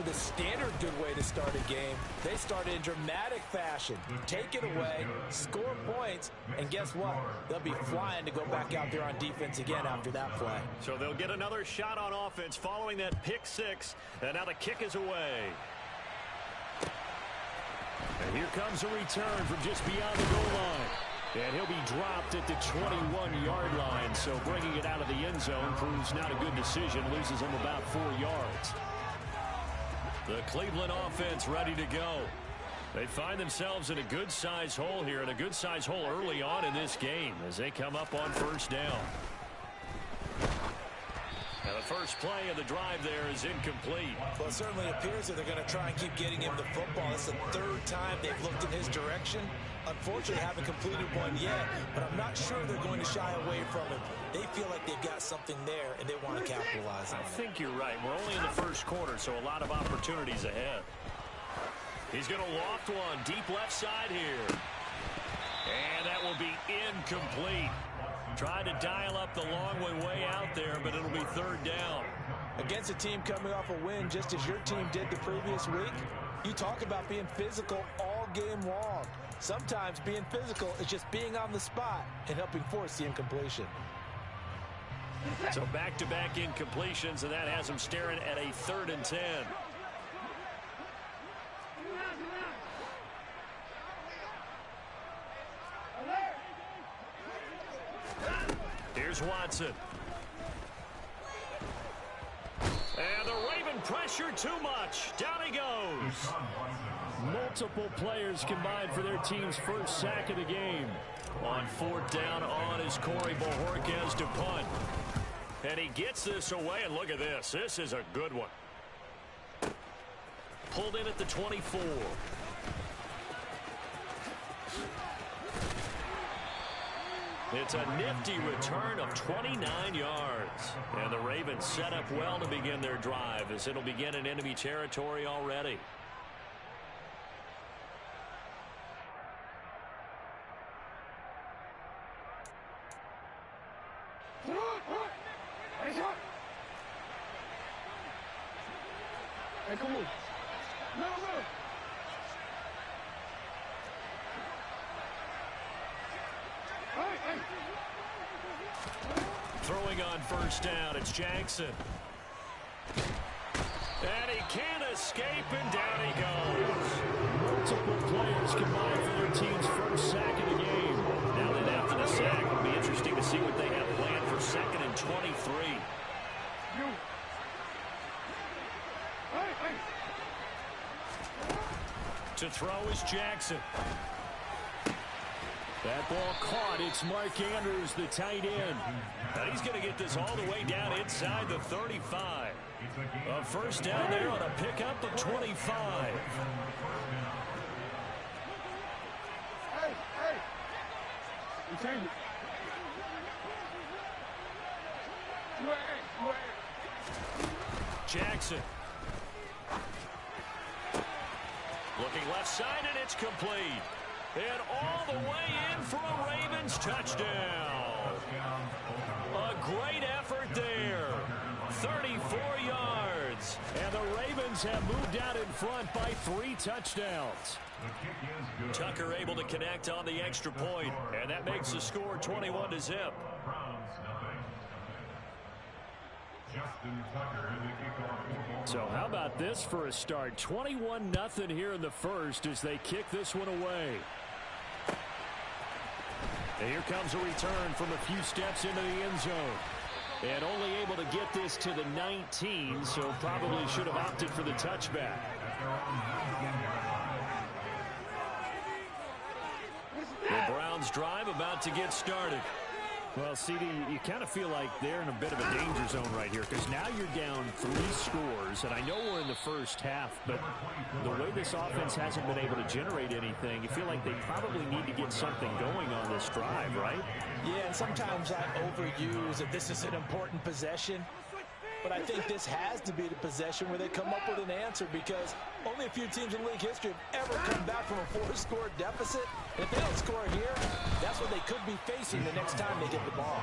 the standard good way to start a game. They start in dramatic fashion. Take it away, score points, and guess what? They'll be flying to go back out there on defense again after that play. So they'll get another shot on offense following that pick six. And now the kick is away. And here comes a return from just beyond the goal line. And he'll be dropped at the 21-yard line. So bringing it out of the end zone proves not a good decision. Loses him about 4 yards. The Cleveland offense ready to go. They find themselves in a good-sized hole here, and a good-sized hole early on in this game as they come up on first down. Now the first play of the drive there is incomplete. Well, it certainly appears that they're going to try and keep getting him the football. It's the third time they've looked in his direction. Unfortunately, haven't completed one yet, but I'm not sure they're going to shy away from him. They feel like they've got something there, and they want to capitalize on it. I think you're right. We're only in the first quarter, so a lot of opportunities ahead. He's going to loft one deep left side here. And that will be incomplete. Tried to dial up the long one way out there, but it'll be third down. Against a team coming off a win just as your team did the previous week, you talk about being physical all game long. Sometimes being physical is just being on the spot and helping force the incompletion. So back-to-back incompletions, and that has him staring at a 3rd and 10. Here's Watson. And the Raven pressure too much. Down he goes. Multiple players combined for their team's first sack of the game. On 4th down on is Corey Bojorquez to punt. And he gets this away, and look at this. This is a good one. Pulled in at the 24. It's a nifty return of 29 yards. And the Ravens set up well to begin their drive as it'll begin in enemy territory already. Hey, come on. No. Throwing on first down, it's Jackson. And he can't escape, and down he goes. Multiple players combined for their team's first sack of the game. Now then, after the sack, it'll be interesting to see what they have planned for 2nd and 23. To throw is Jackson. That ball caught. It's Mark Andrews, the tight end. And he's going to get this all the way down inside the 35. A first down there on a pickup of 25. Jackson. Looking left side, and it's complete. And all the way in for a Ravens touchdown. A great effort there. 34 yards. And the Ravens have moved out in front by 3 touchdowns. Tucker able to connect on the extra point, and that makes the score 21-0. So how about this for a start? 21-0 here in the first as they kick this one away. And here comes a return from a few steps into the end zone. And only able to get this to the 19, so probably should have opted for the touchback. The Browns drive about to get started. Well, CD, you kind of feel like they're in a bit of a danger zone right here because now you're down 3 scores, and I know we're in the first half, but the way this offense hasn't been able to generate anything, you feel like they probably need to get something going on this drive, right? Yeah, and sometimes I overuse that this is an important possession, but I think this has to be the possession where they come up with an answer because only a few teams in league history have ever come back from a 4-score deficit. And if they don't score here, that's what they could be facing the next time they get the ball.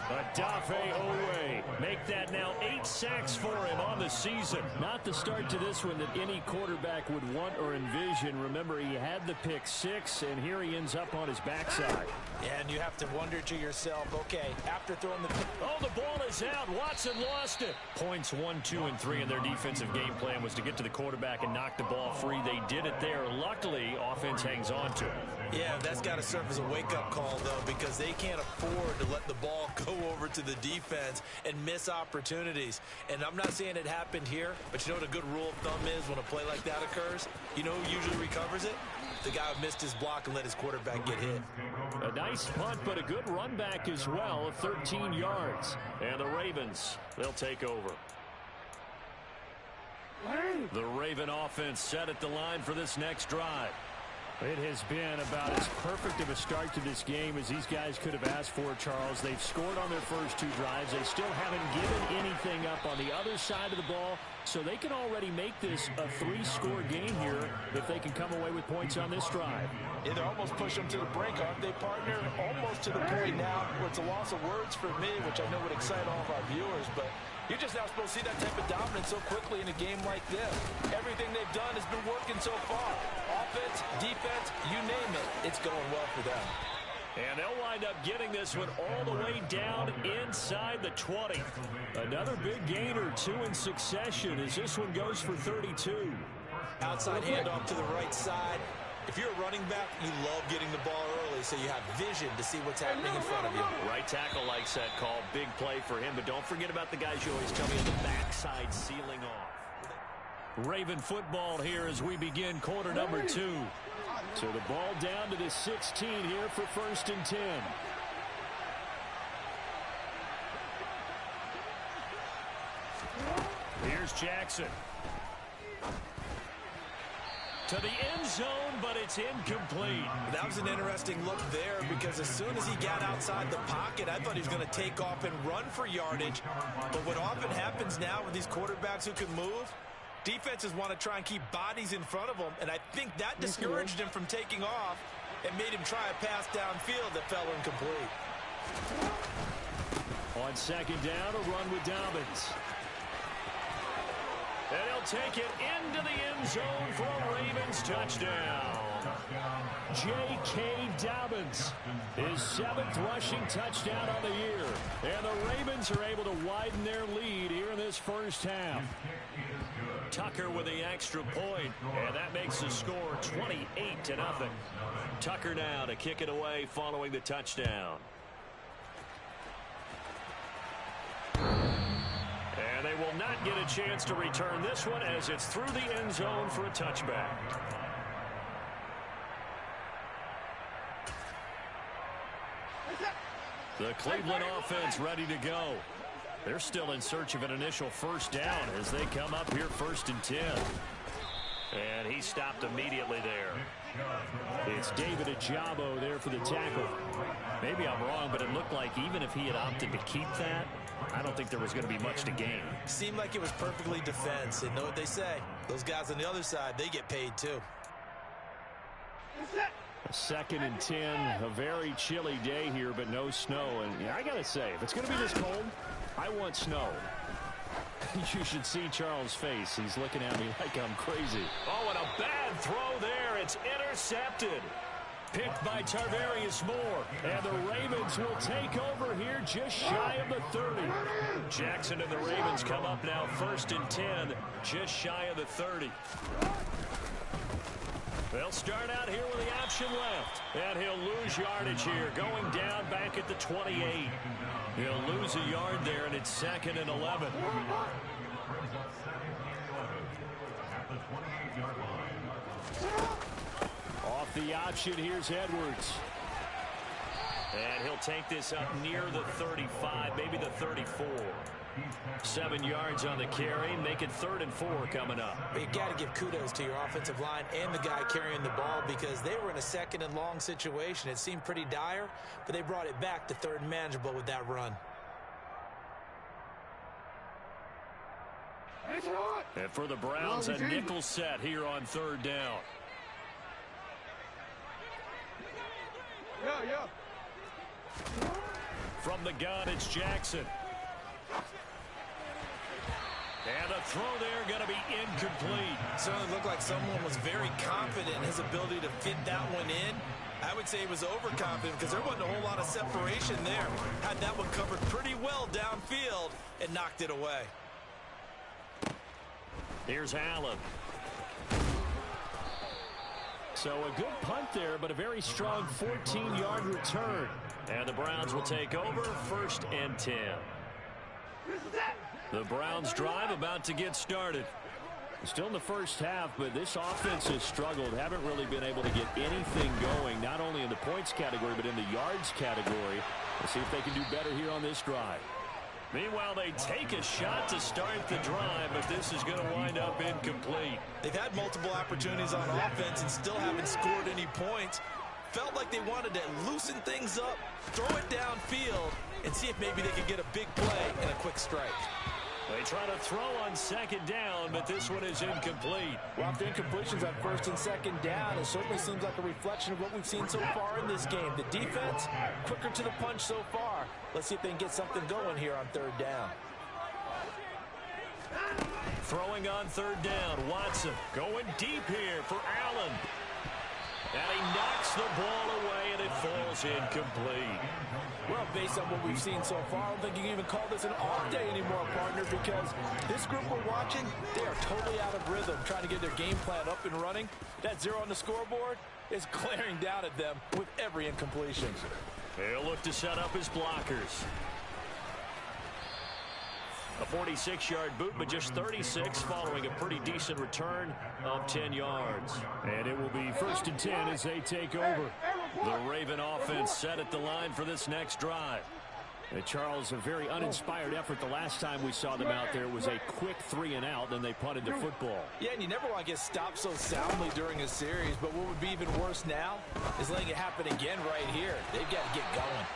Adafe Owe. Make that now 8 sacks for him on the season. Not the start to this one that any quarterback would want or envision. Remember, he had the pick 6, and here he ends up on his backside. And you have to wonder to yourself, okay, after throwing the... Oh, the ball is out. Watson lost it. Points 1, 2, and 3 in their defensive game plan was to get to the quarterback and knock the ball free. They did it there. Luckily, offense hangs on to it. Yeah, that's got to serve as a wake-up call, though, because they can't afford to let the ball go over to the defense and miss opportunities. And I'm not saying it happened here, but you know what a good rule of thumb is when a play like that occurs? You know who usually recovers it? The guy who missed his block and let his quarterback get hit. A nice punt, but a good run back as well of 13 yards. And the Ravens, they'll take over. The Raven offense set at the line for this next drive. It has been about as perfect of a start to this game as these guys could have asked for, Charles. They've scored on their first 2 drives. They still haven't given anything up on the other side of the ball, so they can already make this a 3-score game here if they can come away with points on this drive. Yeah, they're almost pushing them to the brink, aren't they, partner? Almost to the point now where it's a loss of words for me, which I know would excite all of our viewers, but you're just not supposed to see that type of dominance so quickly in a game like this. Everything they've done has been working so far. Offense, defense, you name it, it's going well for them. And they'll wind up getting this one all the way down inside the 20. Another big gain or 2 in succession as this one goes for 32. Outside handoff to the right side. If you're a running back, you love getting the ball early so you have vision to see what's happening in front of you. Right tackle likes that call. Big play for him, but don't forget about the guys you always tell me on the backside sealing off. Raven football here as we begin quarter number 2. So the ball down to the 16 here for 1st and 10. Here's Jackson. To the end zone, but it's incomplete. That was an interesting look there because as soon as he got outside the pocket, I thought he was going to take off and run for yardage. But what often happens now with these quarterbacks who can move, defenses want to try and keep bodies in front of them, and I think that discouraged him from taking off and made him try a pass downfield that fell incomplete. On 2nd down, a run with Dobbins. And he'll take it into the end zone for a Ravens touchdown. J.K. Dobbins, his 7th rushing touchdown on the year. And the Ravens are able to widen their lead here in this first half. Tucker with the extra point, and that makes the score 28-0. Tucker now to kick it away following the touchdown. And they will not get a chance to return this one as it's through the end zone for a touchback. The Cleveland offense ready to go. They're still in search of an initial first down as they come up here 1st and 10. And he stopped immediately there. It's David Ajabo there for the tackle. Maybe I'm wrong, but it looked like even if he had opted to keep that, I don't think there was going to be much to gain. Seemed like it was perfectly defense. And know what they say? Those guys on the other side, they get paid too. 2nd and 10, a very chilly day here, but no snow. And yeah, I got to say, if it's going to be this cold, I want snow. You should see Charles' face. He's looking at me like I'm crazy. Oh, and a bad throw there. It's intercepted. Picked by Tarvarius Moore. And the Ravens will take over here just shy of the 30. Jackson and the Ravens come up now 1st and 10, just shy of the 30. They'll start out here with the option left. And he'll lose yardage here, going down back at the 28. He'll lose a yard there, and it's 2nd and 11. Off the option, here's Edwards. And he'll take this up near the 35, maybe the 34. 7 yards on the carry, make it 3rd and 4 coming up. You got to give kudos to your offensive line and the guy carrying the ball because they were in a 2nd and long situation. It seemed pretty dire, but they brought it back to 3rd and manageable with that run. And for the Browns, a nickel set here on 3rd down. From the gun, it's Jackson. And the throw there going to be incomplete. Certainly looked like someone was very confident in his ability to fit that one in. I would say he was overconfident because there wasn't a whole lot of separation there. Had that one covered pretty well downfield and knocked it away. Here's Allen. So a good punt there, but a very strong 14-yard return. And the Browns will take over, 1st and 10. The Browns drive about to get started. Still in the first half, but this offense has struggled. Haven't really been able to get anything going, not only in the points category, but in the yards category. Let's see if they can do better here on this drive. Meanwhile, they take a shot to start the drive, but this is going to wind up incomplete. They've had multiple opportunities on offense and still haven't scored any points. Felt like they wanted to loosen things up, throw it downfield, and see if maybe they could get a big play and a quick strike. They try to throw on 2nd down, but this one is incomplete. Well, after incompletions on 1st and 2nd down, it certainly seems like a reflection of what we've seen so far in this game. The defense, quicker to the punch so far. Let's see if they can get something going here on 3rd down. Throwing on 3rd down, Watson going deep here for Allen. And he knocks the ball away, and it falls incomplete. Well, based on what we've seen so far, I don't think you can even call this an off day anymore, partner, because this group we're watching, they are totally out of rhythm, trying to get their game plan up and running. That 0 on the scoreboard is glaring down at them with every incompletion. He'll look to set up his blockers. A 46-yard boot, but just 36 following a pretty decent return of 10 yards. And it will be 1st and 10 as they take over. The Raven offense set at the line for this next drive. And Charles, a very uninspired effort. The last time we saw them out there was a quick 3-and-out, then they punted the football. Yeah, and you never want to get stopped so soundly during a series, but what would be even worse now is letting it happen again right here. They've got to get going.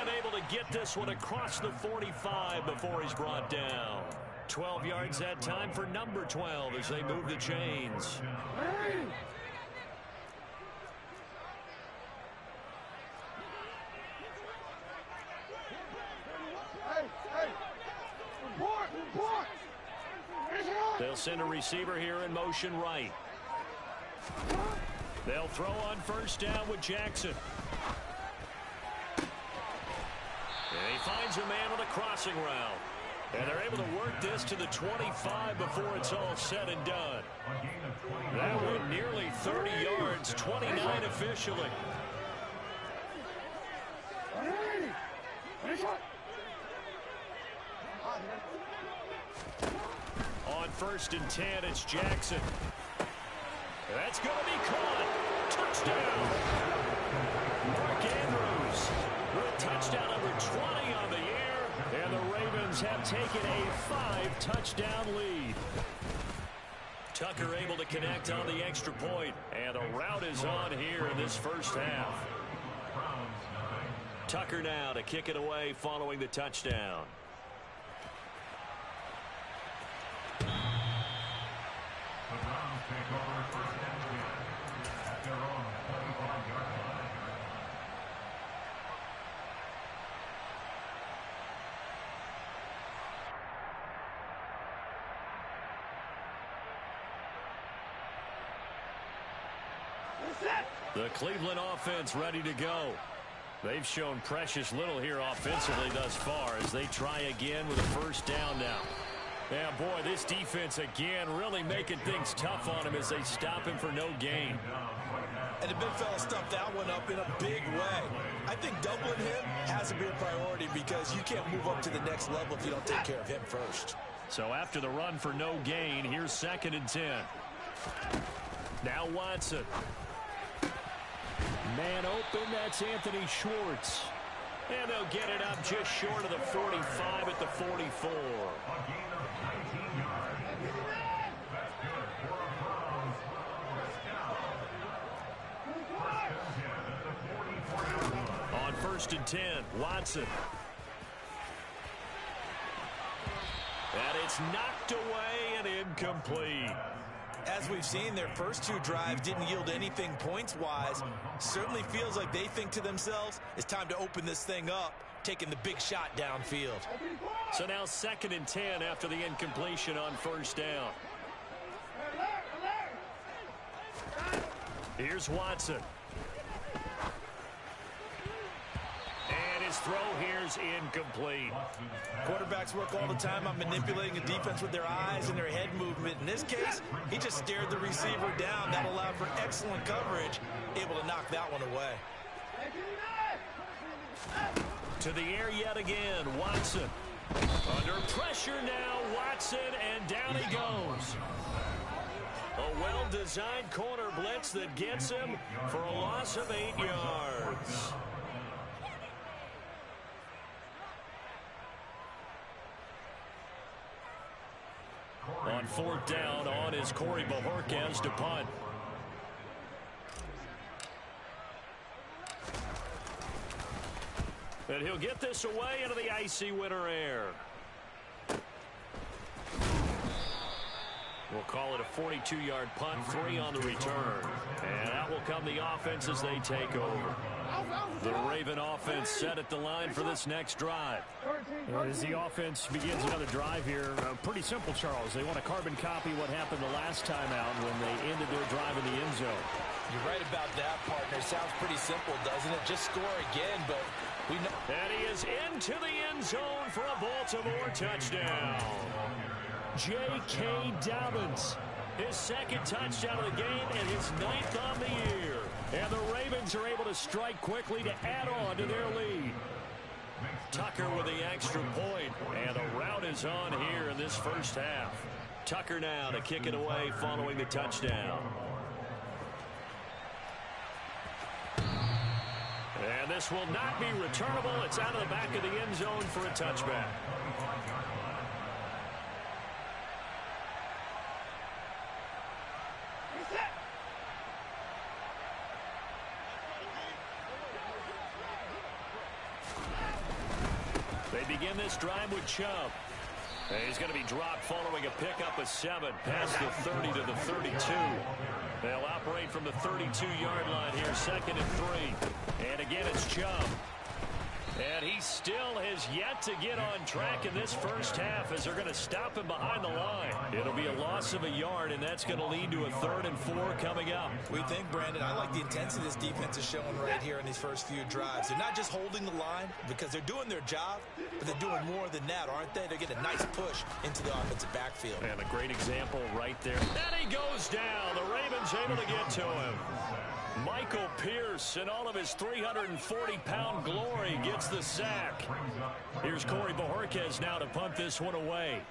And able to get this one across the 45 before he's brought down. 12 yards that time for number 12 as they move the chains. They'll send a receiver here in motion right. They'll throw on 1st down with Jackson. And he finds a man on a crossing route. And they're able to work this to the 25 before it's all said and done. That went nearly 30 yards, 29 officially. On 1st and 10, it's Jackson. That's going to be caught. Touchdown. Mark Andrews with touchdown number 20 on the year. And the Ravens have taken a 5-touchdown lead. Tucker able to connect on the extra point. And the route is on here in this first half. Tucker now to kick it away following the touchdown. The Cleveland offense ready to go. They've shown precious little here offensively thus far as they try again with a 1st down now. Yeah, boy, this defense again really making things tough on him as they stop him for no gain. And the big fella stuffed that one up in a big way. I think doubling him has to be a priority because you can't move up to the next level if you don't take care of him first. So after the run for no gain, here's 2nd and 10. Now Watson. Man open, that's Anthony Schwartz. And they'll get it up just short of the 45 at the 44. On 1st and 10, Watson. And it's knocked away and incomplete. As we've seen, their first 2 drives didn't yield anything points-wise. Certainly feels like they think to themselves, it's time to open this thing up. taking the big shot downfield. So now 2nd and 10 after the incompletion on 1st down. Here's Watson. And his throw here's incomplete. Quarterbacks work all the time on manipulating a defense with their eyes and their head movement. In this case, he just stared the receiver down. That allowed for excellent coverage, able to knock that one away. To the air yet again, Watson. Under pressure now, Watson, and down he goes. A well-designed corner blitz that gets him for a loss of 8 yards. On 4th down, on is Corey Bojorquez to punt. And he'll get this away into the icy winter air. We'll call it a 42-yard punt, 3 on the return. And out will come the offense as they take over. The Raven offense set at the line for this next drive. As the offense begins another drive here, pretty simple, Charles. They want to carbon copy what happened the last time out when they ended their drive in the end zone. You're right about that, partner. Sounds pretty simple, doesn't it? Just score again, but we know. And he is into the end zone for a Baltimore touchdown. J.K. Dobbins, his 2nd touchdown of the game and his 9th on the year. And the Ravens are able to strike quickly to add on to their lead. Tucker with the extra point, and the rout is on here in this first half. Tucker now to kick it away following the touchdown. And this will not be returnable. It's out of the back of the end zone for a touchback. They begin this drive with Chubb. And he's going to be dropped following a pickup of 7 past the 30 to the 32. They'll operate from the 32-yard line here, 2nd and 3. And again, it's Chubb. And he still has yet to get on track in this first half as they're going to stop him behind the line. It'll be a loss of a yard, and that's going to lead to a 3rd and 4 coming up. We think, Brandon, I like the intensity this defense is showing right here in these first few drives. They're not just holding the line because they're doing their job, but they're doing more than that, aren't they? They're getting a nice push into the offensive backfield. And a great example right there. And he goes down. The Ravens able to get to him. Michael Pierce, in all of his 340-pound glory, gets the sack. Here's Corey Bojorquez now to punt this one away.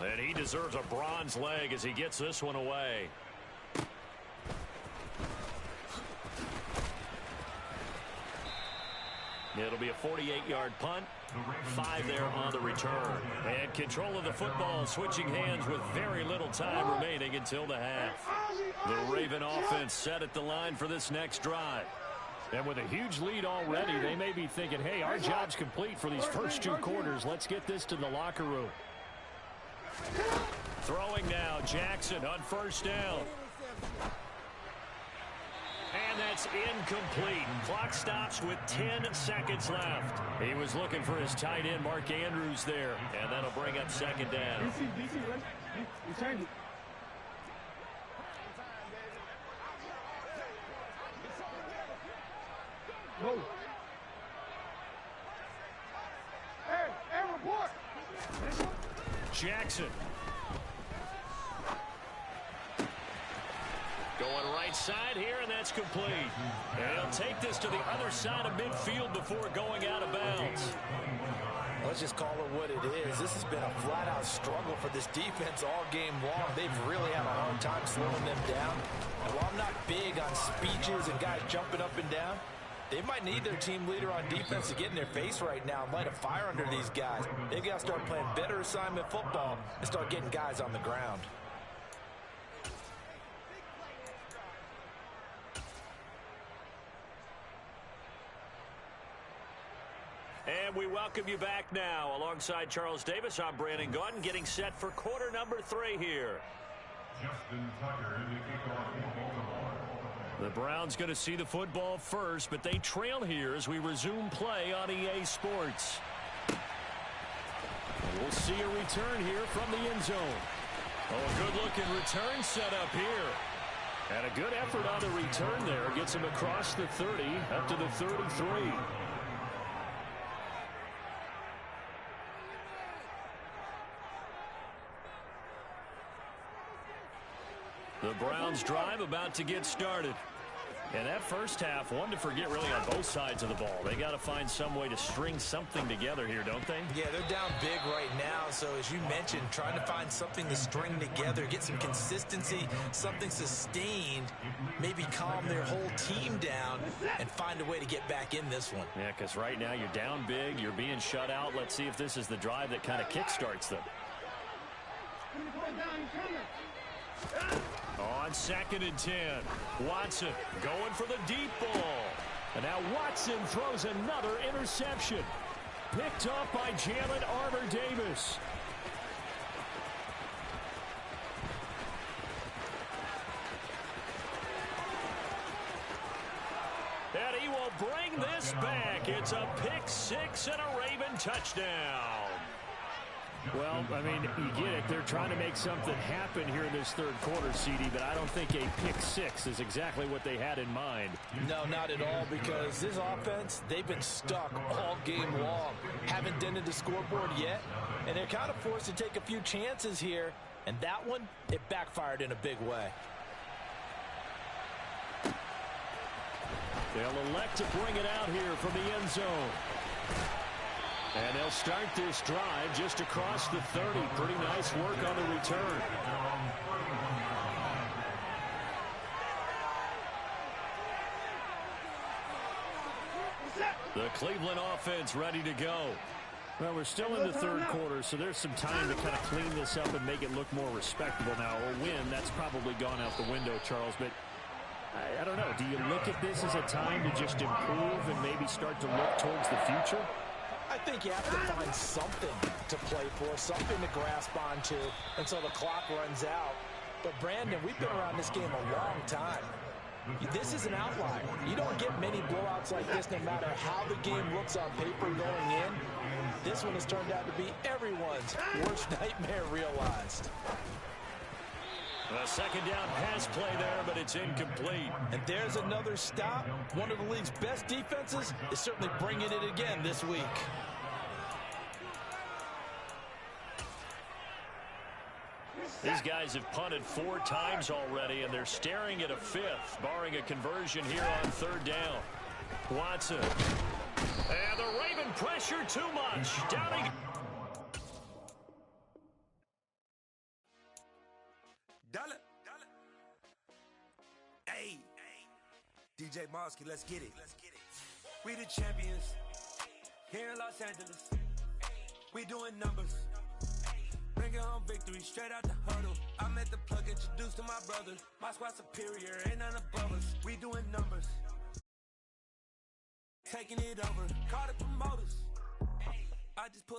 And he deserves a bronze leg as he gets this one away. It'll be a 48-yard punt. 5 there on the return. And control of the football switching hands with very little time remaining until the half. The Raven offense set at the line for this next drive. And with a huge lead already, they may be thinking, hey, our job's complete for these first 2 quarters. Let's get this to the locker room. Throwing now, Jackson on 1st down. And that's incomplete. Clock stops with 10 seconds left. He was looking for his tight end, Mark Andrews, there. And that'll bring up 2nd down. You change it. Go. Hey, report. Jackson. Going right side here, and that's complete. And he'll take this to the other side of midfield before going out of bounds. Let's just call it what it is. This has been a flat-out struggle for this defense all game long. They've really had a hard time slowing them down. And while I'm not big on speeches and guys jumping up and down, they might need their team leader on defense to get in their face right now and light a fire under these guys. They've got to start playing better assignment football and start getting guys on the ground. And we welcome you back now. Alongside Charles Davis, I'm Brandon Gaudin, getting set for quarter number 3 here. The Browns going to see the football first, but they trail here as we resume play on EA Sports. We'll see a return here from the end zone. Oh, a good-looking return set up here. And a good effort on the return there. Gets him across the 30, up to the 33. The Browns drive about to get started. And that first half, one to forget really on both sides of the ball. They got to find some way to string something together here, don't they? Yeah, they're down big right now. So as you mentioned, trying to find something to string together, get some consistency, something sustained, maybe calm their whole team down and find a way to get back in this one. Yeah, because right now you're down big, you're being shut out. Let's see if this is the drive that kind of kickstarts them. On 2nd and 10, Watson going for the deep ball. And now Watson throws another interception. Picked up by Jalen Armour-Davis. And he will bring this back. It's a pick six and a Raven touchdown. Well, I mean, you get it. They're trying to make something happen here in this third quarter, CD, but I don't think a pick six is exactly what they had in mind. No, not at all, because this offense, they've been stuck all game long. Haven't dented the scoreboard yet, and they're kind of forced to take a few chances here, and that one, it backfired in a big way. They'll elect to bring it out here from the end zone. And they'll start this drive just across the 30. Pretty nice work on the return. The Cleveland offense ready to go. Well, we're still in the third quarter, so there's some time to kind of clean this up and make it look more respectable. Now, a win, that's probably gone out the window, Charles, but I don't know. Do you look at this as a time to just improve and maybe start to look towards the future? I think you have to find something to play for, something to grasp onto until the clock runs out. But, Brandon, we've been around this game a long time. This is an outlier. You don't get many blowouts like this no matter how the game looks on paper going in. This one has turned out to be everyone's worst nightmare realized. A second down pass play there, but it's incomplete. And there's another stop. One of the league's best defenses is certainly bringing it again this week. These guys have punted 4 times already, and they're staring at a 5th, barring a conversion here on 3rd down. Watson. And the Raven pressure too much. Downing. Hey, DJ Mosky, let's get it. We the champions here in Los Angeles. We doing numbers. Bringing home victory straight out the huddle. I met the plug, introduced to my brothers. My squad superior, ain't none above us. We doing numbers. Taking it over. Call the promoters. I just put